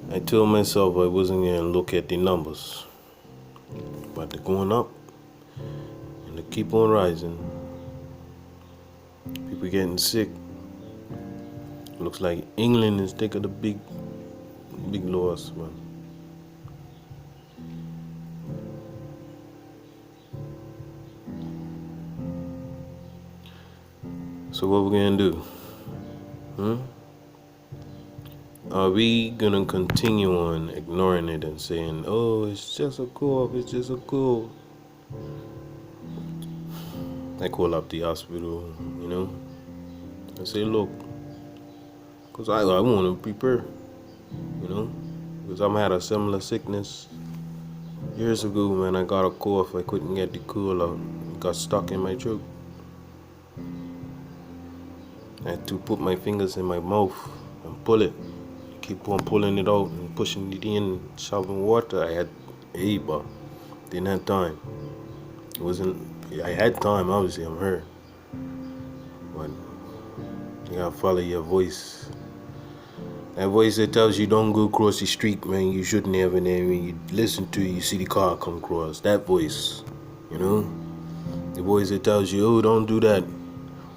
I told myself I wasn't going to look at the numbers, but they're going up and they keep on rising. People getting sick. Looks like England is taking a big loss, man. So what we're gonna do? Are we gonna continue on ignoring it and saying, "Oh, it's just a cough, it's just a cold"? I call up the hospital, I say, "Look, cause I want to prepare, because I had a similar sickness years ago, man. I got a cough, I couldn't get the cold out, it got stuck in my throat. I had to put my fingers in my mouth and pull it. Keep on pulling it out and pushing it in, shoving water. But didn't have time. I had time, obviously, I'm hurt. But you gotta follow your voice. That voice that tells you don't go across the street, man, you shouldn't have, and then when you listen to it, you see the car come across. That voice, The voice that tells you, oh, don't do that,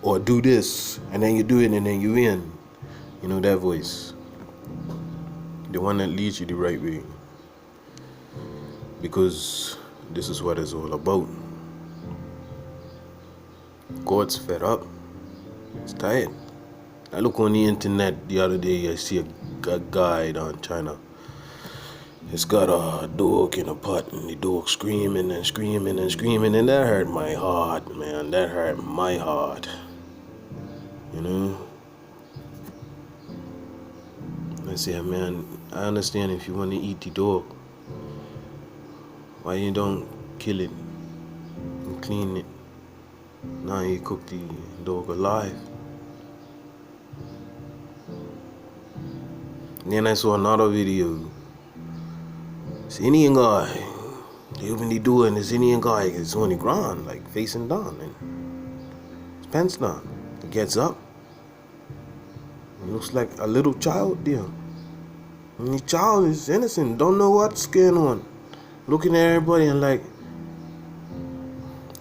or do this, and then you do it and then you win. That voice. The one that leads you the right way. Because this is what it's all about. God's fed up. He's tired. I look on the internet the other day, I see a guy down China. He's got a dog in a pot and the dog screaming and screaming and screaming, and that hurt my heart, man. That hurt my heart. I said, man, I understand if you want to eat the dog, why you don't kill it and clean it? Now you cook the dog alive. And then I saw another video. This Indian guy, they open the door and this Indian guy is on the ground, like facing down, and his pants down. He gets up. He looks like a little child there. And the child is innocent, don't know what's going on. Looking at everybody and like,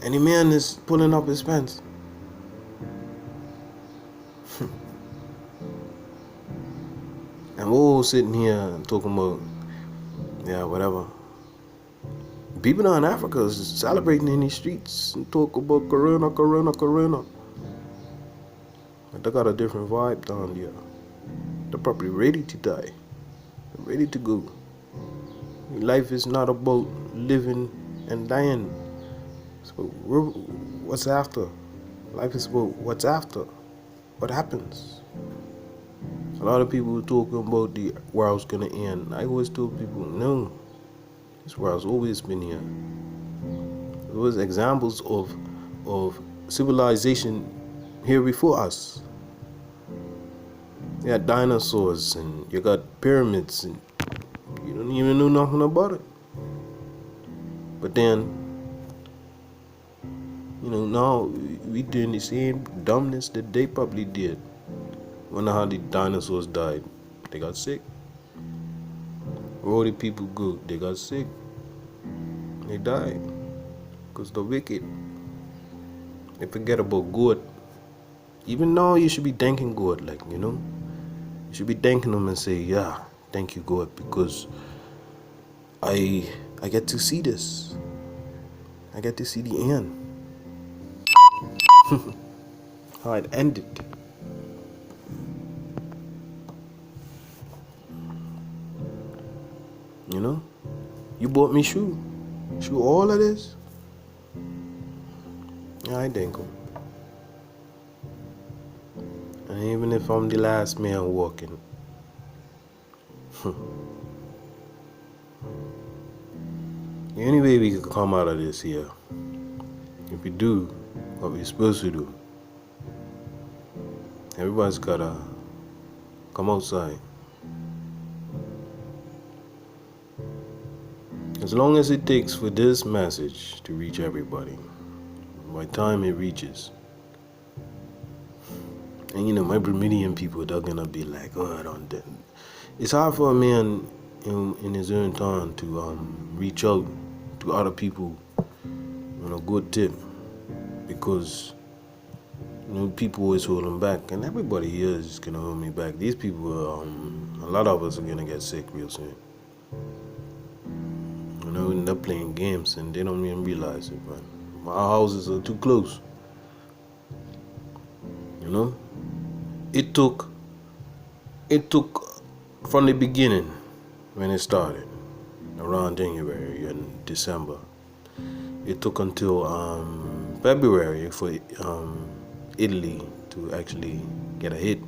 and the man is pulling up his pants. And we're all sitting here talking about, whatever. People down in Africa is celebrating in the streets and talk about corona. But they got a different vibe down there. They're probably ready to die. They're ready to go. Life is not about living and dying. So what's after? Life is about what's after. What happens? A lot of people talking about the world's gonna end. I always told people, no, this world's always been here. There was examples of civilization here before us. You got dinosaurs and you got pyramids and you don't even know nothing about it. But then, now we doing the same dumbness that they probably did. Wonder how the dinosaurs died. They got sick. Where all the people go? They got sick. They died. Because they're wicked. They forget about God. Even now you should be thanking God, You should be thanking him and say, yeah, thank you, God, because I get to see this. I get to see the end. How it ended. You bought me shoe all of this. Yeah, I thank him. And even if I'm the last man walking, the only way we can come out of this here, if we do what we're supposed to do, everybody's gotta come outside. As long as it takes for this message to reach everybody, by the time it reaches, and my Bermudian people, they're gonna be like, oh, I don't. It's hard for a man in his own time to reach out to other people on a good tip, because people always hold him back, and everybody here is gonna hold me back. These people, a lot of us are gonna get sick real soon. And they're playing games and they don't even realize it, man. Our houses are too close. It took from the beginning when it started around January and December. It took until February for Italy to actually get a hit.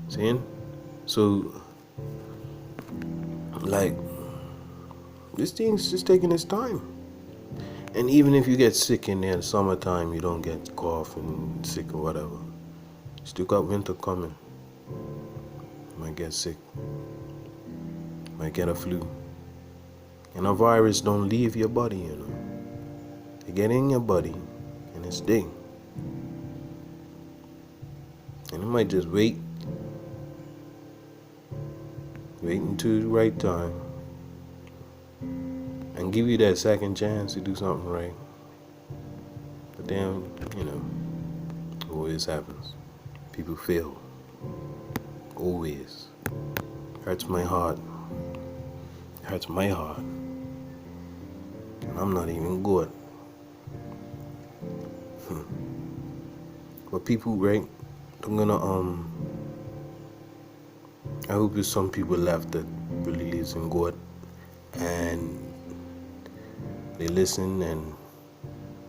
Seeing? So, like, this thing's just taking its time. And even if you get sick in the summertime, you don't get cough and sick or whatever. You still got winter coming. You might get sick. You might get a flu. And a virus don't leave your body, They get in your body and it's there. And you might just wait until the right time, and give you that second chance to do something right. But then, it always happens. People fail. Always. Hurts my heart. Hurts my heart. And I'm not even good. But people, right? I hope there's some people left that believes in God, and they listen and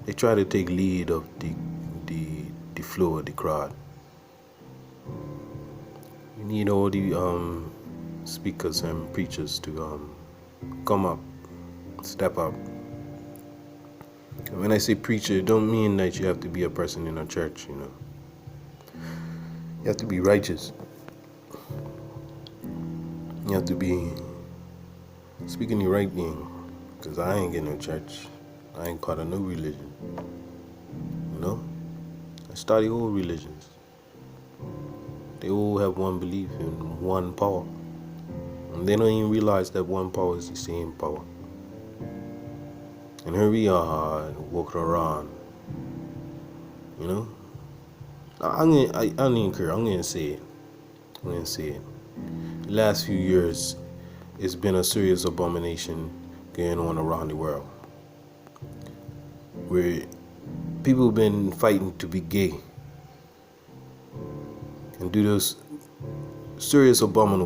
they try to take lead of the flow of the crowd. You need all the speakers and preachers to come up, step up. And when I say preacher, it don't mean that you have to be a person in a church, You have to be righteous. You have to be speaking the right thing, because I ain't getting no church. I ain't part of no religion. I study all religions. They all have one belief in one power. And they don't even realize that one power is the same power. And here we are walking around. I don't even care. I'm gonna say it. The last few years, it's been a serious abomination going on around the world, where people have been fighting to be gay and do those serious abominable